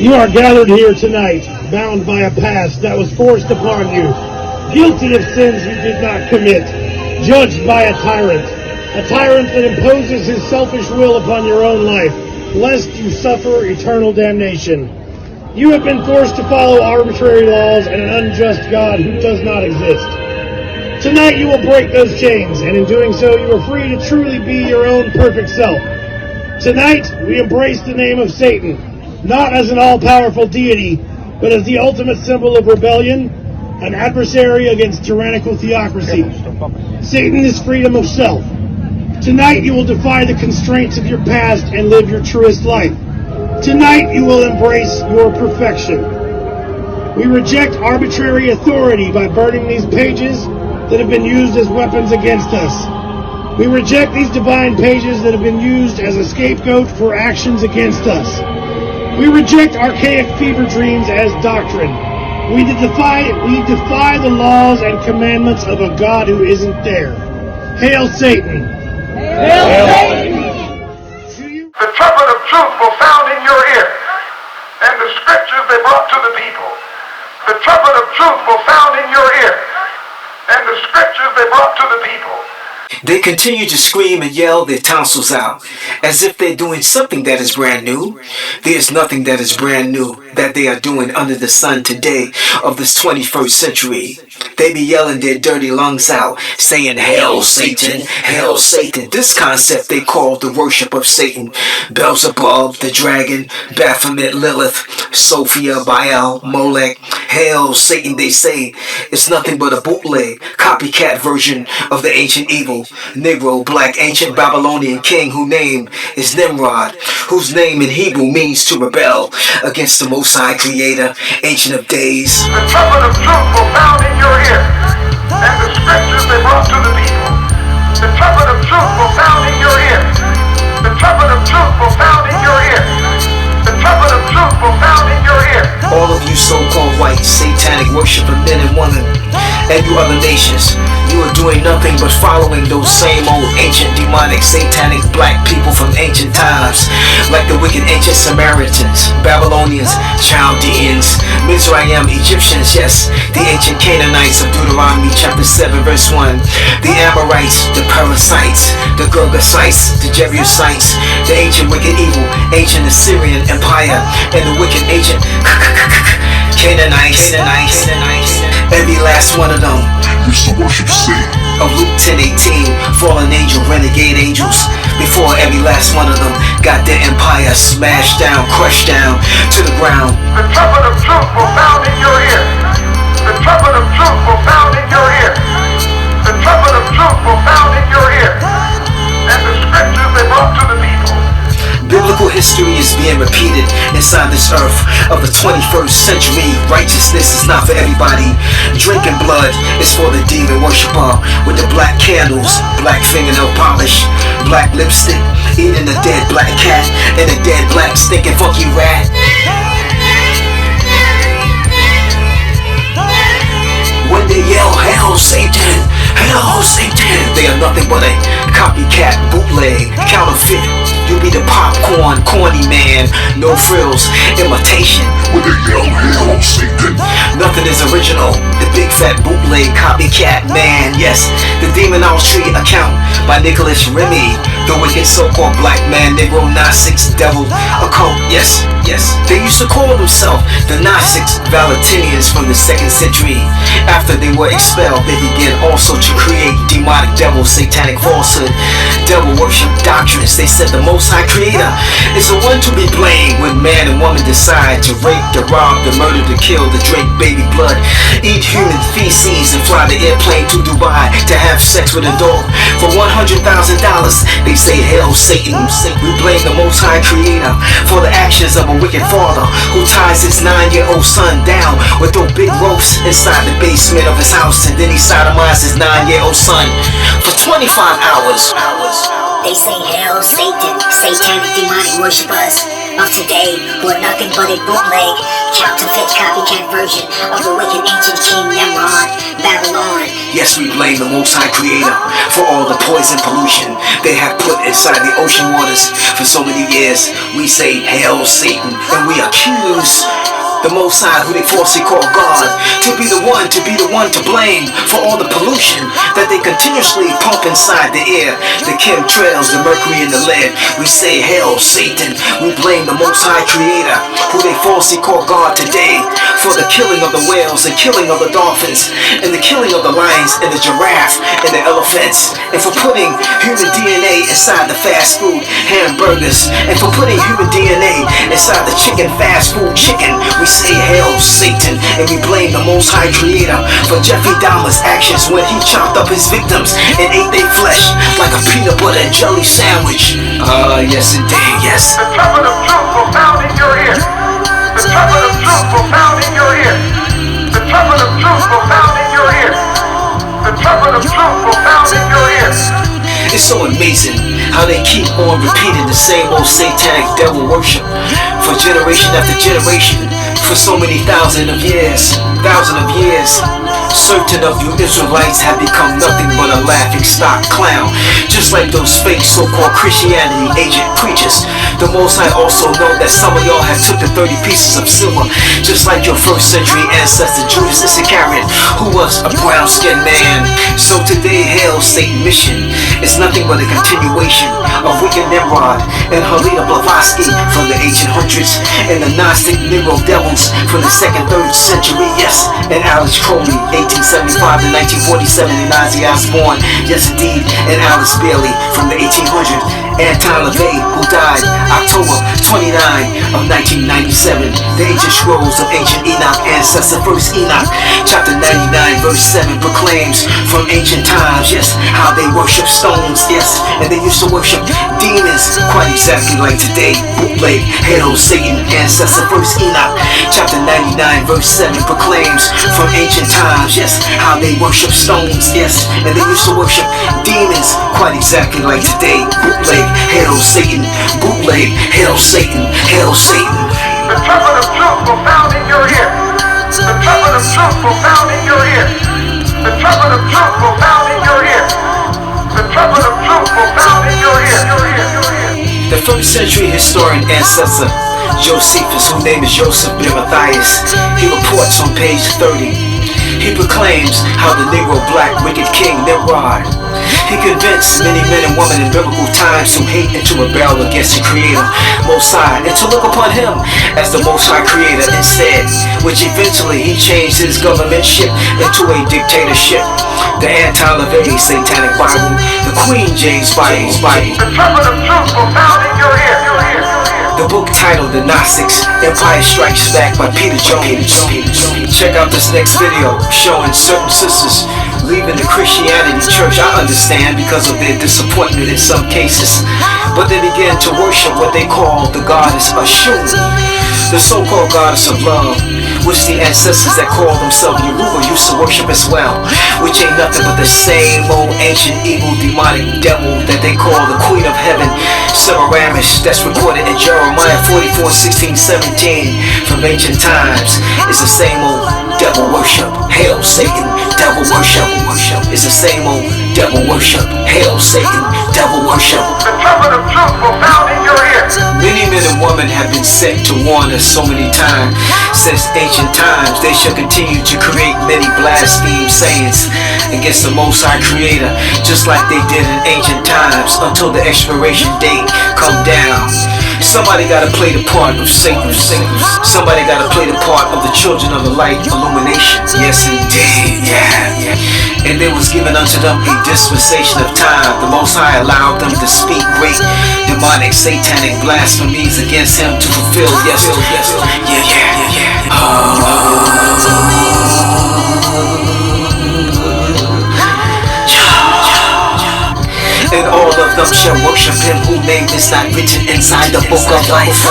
You are gathered here tonight, bound by a past that was forced upon you, guilty of sins you did not commit, judged by a tyrant that imposes his selfish will upon your own life, lest you suffer eternal damnation. You have been forced to follow arbitrary laws and an unjust God who does not exist. Tonight you will break those chains, and in doing so you are free to truly be your own perfect self. Tonight we embrace the name of Satan, not as an all-powerful deity, but as the ultimate symbol of rebellion, an adversary against tyrannical theocracy. Satan is freedom of self. Tonight you will defy the constraints of your past and live your truest life. Tonight you will embrace your perfection. We reject arbitrary authority by burning these pages that have been used as weapons against us. We reject these divine pages that have been used as a scapegoat for actions against us. We reject archaic fever dreams as doctrine. We defy the laws and commandments of a God who isn't there. Hail Satan! Hail Satan! The trumpet of truth will sound in your ear, and the scriptures they brought to the people. The trumpet of truth will sound in your ear, and the scriptures they brought to the people. They continue to scream and yell their tonsils out, as if they're doing something that is brand new. There is nothing that is brand new that they are doing under the sun today of this 21st century. They be yelling their dirty lungs out, saying, "Hail Satan, hail Satan." This concept they call the worship of Satan. Beelzebub, the dragon, Baphomet, Lilith, Sophia, Baal, Molech. Hail Satan, they say. It's nothing but a bootleg, copycat version of the ancient evil, Negro, black, ancient Babylonian king whose name is Nimrod, whose name in Hebrew means to rebel against the Most High Creator, Ancient of Days. The trumpet of truth will sound in your ear, and the scriptures they brought to the people. The trumpet of truth will sound in your ear. The trumpet of truth will sound in your ear. The trumpet of truth will sound in your ear. All of you so-called white, satanic worshiping men and women, and you other nations, you are doing nothing but following those same old ancient, demonic, satanic black people from ancient times, like the wicked ancient Samaritans, Babylonians, Chaldeans, Mizraim, Egyptians, yes, the ancient Canaanites of Deuteronomy chapter 7 verse 1, the Amorites, the Perizzites, the Girgasites, the Jebusites, the ancient wicked evil, ancient Assyrian Empire, and the wicked ancient Canaanites, every last one of them used to worship Satan. Of Luke 10:18, fallen angel, renegade angels. Before every last one of them got their empire smashed down, crushed down to the ground. The trumpet of truth will sound in your ear. The trumpet of truth will sound in your ear. The trumpet of truth will sound in your ear. And the scriptures they brought to the people. Biblical history is being repeated inside this earth of the 21st century. Righteousness is not for everybody. Drinking blood is for the demon worshiper with the black candles, black fingernail polish, black lipstick, eating a dead black cat and a dead black stinking funky rat. When they yell, "Hail Satan! Hail Satan!" they are nothing but a copycat, bootleg, counterfeit. You be the popcorn, corny man, no frills, imitation. When they yell, "Hail Satan!" Nothing is original. The big fat bootleg copycat man. Yes, the demonology account by Nicholas Remy, the wicked so-called black man, Negro Gnostics, devil, occult. Yes, yes. They used to call themselves the Gnostics, Valentinians from the 2nd century. After they were expelled, they began also to create demonic devil, satanic falsehood, devil worship doctrines. They said the Most High Creator is the one to be blamed when man and woman decide to rape, to rob, to murder, to kill, to drink baby blood, eat human feces, and fly the airplane to Dubai to have sex with a dog for $100,000. They say, "Hail Satan." We blame the Most High Creator for the actions of a wicked father who ties his 9-year-old son down with those big ropes inside the basement of his house, and then he sodomizes his 9-year-old son for 25 hours. They say, "Hail Satan, satanic demonic worshipers." of today, who are nothing but a bootleg, counterfeit, copycat version of the wicked ancient king Nimrod, Babylon. Yes, we blame the Most High Creator for all the poison pollution they have put inside the ocean waters for so many years. We say, hail Satan, and we accuse the Most High, who they falsely call God, to be the one to blame for all the pollution that they continuously pump inside the air, the chemtrails, the mercury and the lead. We say, hail Satan. We blame the Most High Creator, who they falsely call God today, for the killing of the whales, the killing of the dolphins, and the killing of the lions and the giraffe and the elephants, and for putting human DNA inside the fast food hamburgers, and for putting human DNA inside the chicken fast food chicken. We say, hail Satan, and we blame the Most High Creator for Jeffrey Dahmer's actions when he chopped up his victims and ate their flesh like a peanut butter and jelly sandwich. Yes indeed, yes. The trumpet of truth will sound in your ear. The trumpet of truth will sound in your ear. The trumpet of truth will sound in your ear. The trumpet of truth will sound in your ear. It's so amazing how they keep on repeating the same old satanic devil worship for generation after generation, for so many thousands of years. Certain of you Israelites have become nothing but a laughing stock clown, just like those fake so-called Christianity agent preachers. The Most High also know that some of y'all have took the 30 pieces of silver, just like your first century ancestor Judas Iscariot, who was a brown-skinned man. So today, hail Satan mission is nothing but a continuation of wicked Nimrod and Helena Blavatsky from the 1800s, and the Gnostic Negro devils from the 2nd, 3rd century, yes, and Alice Crowley, 1875 to 1947, and Ozzy Osbourne, yes indeed, and Alice Bailey from the 1800s, and Tyler LaVey, who died October 29 of 1997. The ancient scrolls of ancient Enoch, ancestor first Enoch, chapter 99 verse 7 proclaims from ancient times, yes, how they worship stones, yes, and they used to worship demons quite exactly like today. Bootleg, hail Satan, ancestor first Enoch, chapter 99 verse 7 proclaims from ancient times, yes, how they worship stones, yes, and they used to worship demons quite exactly like today. Bootleg, hail Satan, bootleg, hail Satan, hail Satan. The trumpet of truth will sound in your ear. The trumpet of truth will sound in your ear. The trumpet of truth will sound in your ear. The trumpet of truth will sound in your ear. The 1st century historian ancestor Josephus, whose name is Joseph Ben Matthias, he reports on page 30. He proclaims how the Negro black wicked king Nimrod, he convinced many men and women in biblical times to hate and to rebel against the Creator, Most High, and to look upon Him as the Most High Creator instead, which eventually he changed his governmentship into a dictatorship. The anti-LaVey Satanic Bible, the Queen James Bible. The trumpet of truth will sound in your ear. The book titled The Gnostics, Empire Strikes Back by Peter Jones. Check out this next video showing certain sisters leaving the Christianity church. I understand because of their disappointment in some cases, but they began to worship what they call the goddess Ashun, the so-called goddess of love, which the ancestors that call themselves Yoruba used to worship as well, which ain't nothing but the same old ancient evil demonic devil that they call the Queen of Heaven, Semiramis, that's recorded in Jeremiah 44, 16, 17 from ancient times. It's the same old devil worship. Hail Satan, devil worship. It's the same old devil worship. Hail Satan, devil worship. The trumpet of truth will sound in your ear. Many men and women have been sent to warn us so many times since ancient times. They shall continue to create many blaspheme sayings against the Most High Creator, just like they did in ancient times, until the expiration date come down. Somebody gotta play the part of Satan. Somebody gotta play the part of the children of the light illumination. Yes indeed, yeah. And there was given unto them a dispensation of time. The Most High allowed them to speak great demonic satanic blasphemies against Him to fulfill, yes. And all of them shall worship Him whose name is not written inside the book of life.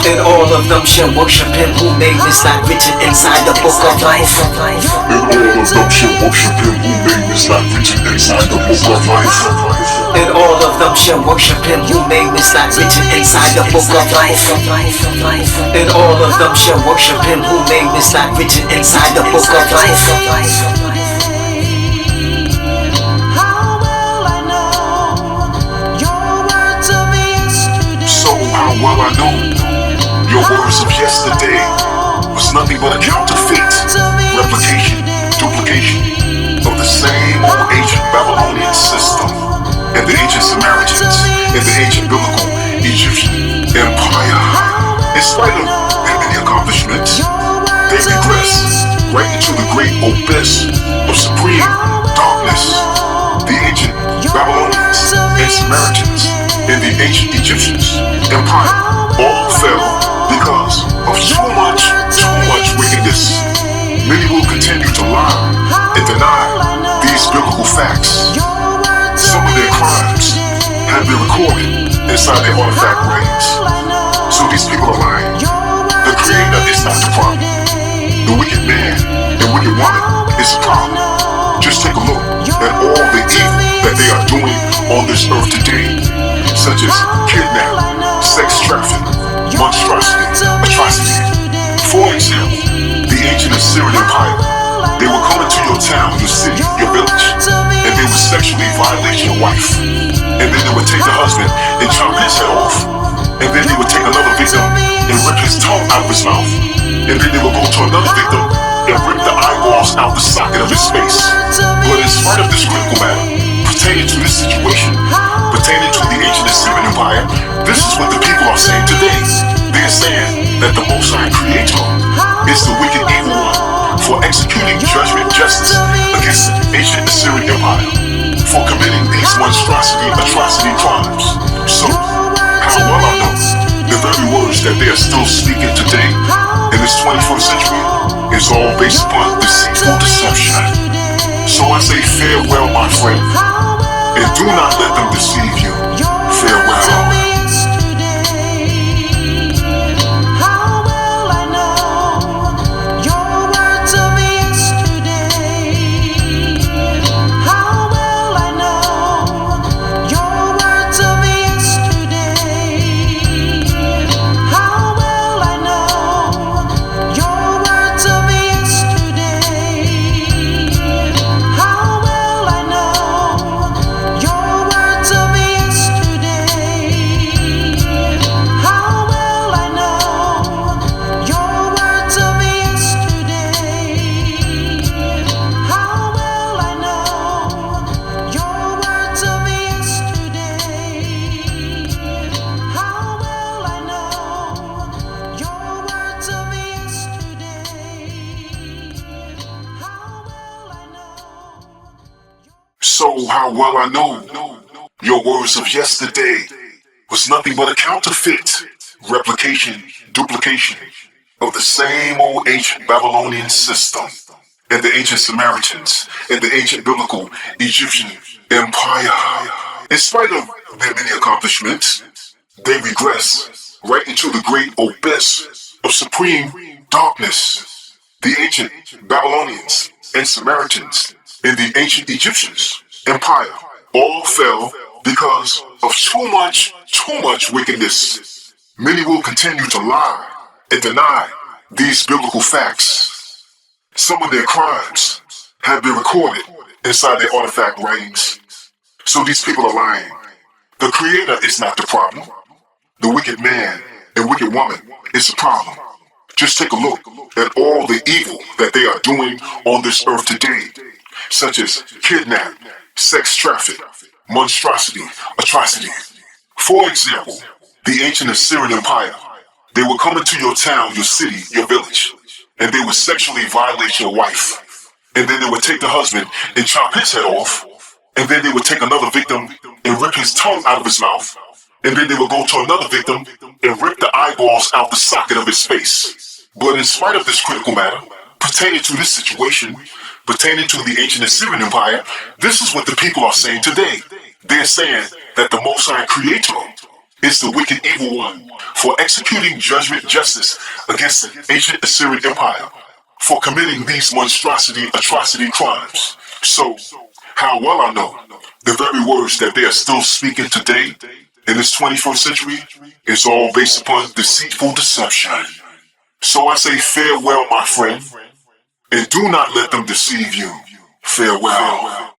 And all of them shall worship Him whose name is not written inside the book of life. And all of them shall worship him whose name is not written inside the book of life. And all of them shall worship him whose name is not written inside the book of life. And all of them shall worship him whose name is not written inside the book of life. So how well I know your words of yesterday was nothing but a counterfeit, replication, duplication of the same old ancient Babylonian system and the ancient Samaritans and the ancient biblical Egyptian empire. In spite of their many accomplishments, they regress right into the great abyss of supreme darkness. The ancient Babylonians and Samaritans and the ancient Egyptians empire all fell because of too much wickedness. Many will continue to lie and deny these biblical facts. Some of their crimes have been recorded inside their artifact writings. So these people are lying. The Creator is not the problem. The wicked man and wicked woman is the problem. Just take a look at all the evil that they are doing on this earth today, such as kidnapping, sex trafficking, monstrosity, atrocity. For example, the ancient Assyrian Empire, they will come into your town, your city, your village, and they will sexually violate your wife. And then they would take the husband and chop his head off. And then they would take another victim and rip his tongue out of his mouth. And then they would go to another victim and rip the eyeballs out the socket of his face. But in spite of this critical matter, pertaining to this situation, pertaining to the ancient Assyrian Empire, this is what the people are saying today. They're saying that the Most High Creator is the wicked evil one for executing judgment justice against the ancient Assyrian Empire for committing these atrocity crimes. So, how well I know the very words that they are still speaking today in this 21st century is all based upon deceitful deception. So I say farewell, my friend, and do not let them deceive you. Farewell. So how well I know your words of yesterday was nothing but a counterfeit, replication, duplication of the same old ancient Babylonian system and the ancient Samaritans and the ancient biblical Egyptian empire. In spite of their many accomplishments, they regress right into the great abyss of supreme darkness. The ancient Babylonians and Samaritans and the ancient Egyptians empire all fell because of too much wickedness. Many will continue to lie and deny these biblical facts. Some of their crimes have been recorded inside their artifact writings. So these people are lying. The Creator is not the problem. The wicked man and wicked woman is the problem. Just take a look at all the evil that they are doing on this earth today, such as kidnap, sex traffic, monstrosity, atrocity. For example, the ancient Assyrian Empire, they will come into your town, your city, your village, and they will sexually violate your wife. And then they would take the husband and chop his head off. And then they would take another victim and rip his tongue out of his mouth. And then they would go to another victim and rip the eyeballs out the socket of his face. But in spite of this critical matter, pertaining to this situation, pertaining to the ancient Assyrian Empire, this is what the people are saying today. They're saying that the Most High Creator is the wicked evil one for executing judgment justice against the ancient Assyrian Empire for committing these monstrosity, atrocity crimes. So, how well I know, the very words that they are still speaking today in this 21st century is all based upon deceitful deception. So I say farewell, my friend, and do not let them deceive you. Farewell.